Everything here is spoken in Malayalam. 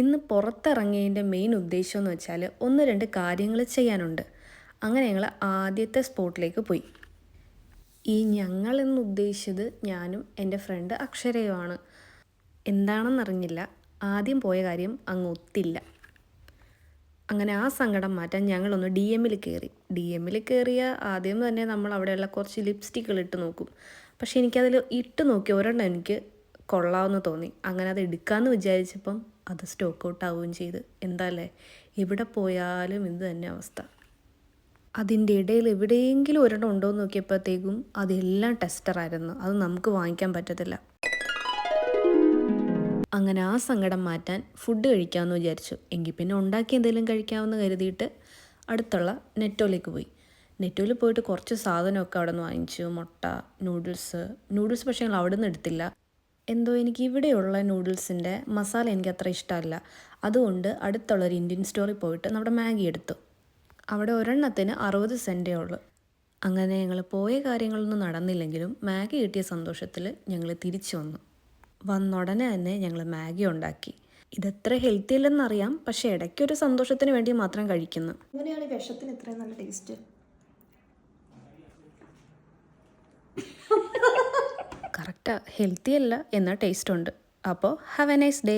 ഇന്ന് പുറത്തിറങ്ങിയതിൻ്റെ മെയിൻ ഉദ്ദേശം എന്ന് വെച്ചാൽ ഒന്ന് രണ്ട് കാര്യങ്ങൾ ചെയ്യാനുണ്ട്. അങ്ങനെ ഞങ്ങൾ ആദ്യത്തെ സ്പോട്ടിലേക്ക് പോയി. ഈ ഞങ്ങളെന്ന് ഉദ്ദേശിച്ചത് ഞാനും എൻ്റെ ഫ്രണ്ട് അക്ഷരയുമാണ്. എന്താണെന്നറിഞ്ഞില്ല, ആദ്യം പോയ കാര്യം അങ്ങ് ഒത്തില്ല. അങ്ങനെ ആ സങ്കടം മാറ്റാൻ ഞങ്ങളൊന്ന് ഡി എമ്മിൽ കയറി. ഡി എമ്മിൽ കയറിയ ആദ്യം തന്നെ നമ്മൾ അവിടെയുള്ള കുറച്ച് ലിപ്സ്റ്റിക്കുകൾ ഇട്ട് നോക്കും. പക്ഷേ എനിക്കതിൽ ഇട്ട് നോക്കി ഒരെണ്ണം എനിക്ക് കൊള്ളാമെന്ന് തോന്നി. അങ്ങനെ അത് എടുക്കാമെന്ന് വിചാരിച്ചപ്പം അത് സ്റ്റോക്ക് ഔട്ട് ആവുകയും ചെയ്ത്. എന്താല്ലേ, എവിടെ പോയാലും ഇത് തന്നെ അവസ്ഥ. അതിൻ്റെ ഇടയിൽ എവിടെയെങ്കിലും ഒരെണ്ണം ഉണ്ടോ എന്ന് നോക്കിയപ്പോഴത്തേക്കും അതെല്ലാം ടെസ്റ്ററായിരുന്നു. അത് നമുക്ക് വാങ്ങിക്കാൻ പറ്റത്തില്ല. അങ്ങനെ ആ സങ്കടം മാറ്റാൻ ഫുഡ് കഴിക്കാമെന്ന് വിചാരിച്ചു. എങ്കിൽ പിന്നെ ഉണ്ടാക്കി എന്തെങ്കിലും കഴിക്കാമെന്ന് കരുതിയിട്ട് അടുത്തുള്ള നെറ്റോയിലേക്ക് പോയി. നെറ്റോയിൽ പോയിട്ട് കുറച്ച് സാധനമൊക്കെ അവിടെ നിന്ന് വാങ്ങിച്ചു. മുട്ട, നൂഡിൽസ് പക്ഷേ ഞങ്ങൾ അവിടെ നിന്ന് എടുത്തില്ല. എന്തോ എനിക്ക് ഇവിടെയുള്ള നൂഡിൽസിൻ്റെ മസാല എനിക്ക് അത്ര ഇഷ്ടമല്ല. അതുകൊണ്ട് അടുത്തുള്ളൊരു ഇന്ത്യൻ സ്റ്റോറിൽ പോയിട്ട് നമ്മുടെ മാഗി എടുത്തു. അവിടെ ഒരെണ്ണത്തിന് 60 സെൻറ്റേ ഉള്ളൂ. അങ്ങനെ ഞങ്ങൾ പോയ കാര്യങ്ങളൊന്നും നടന്നില്ലെങ്കിലും മാഗി കിട്ടിയ സന്തോഷത്തിൽ ഞങ്ങൾ തിരിച്ചു വന്നു. വന്നുടനെ തന്നെ ഞങ്ങൾ മാഗി ഉണ്ടാക്കി. ഇതെത്ര ഹെൽത്തി അല്ലെന്നറിയാം, പക്ഷേ ഇടയ്ക്കൊരു സന്തോഷത്തിന് വേണ്ടി മാത്രം കഴിക്കുന്നു. അങ്ങനെയാണ് ഈ വിഷത്തിന് ഇത്രയും നല്ല ടേസ്റ്റ്. കറക്റ്റാ, ഹെൽത്തി അല്ല എന്നാൽ ടേസ്റ്റ് ഉണ്ട്. അപ്പോൾ ഹാവ് എ നൈസ് ഡേ.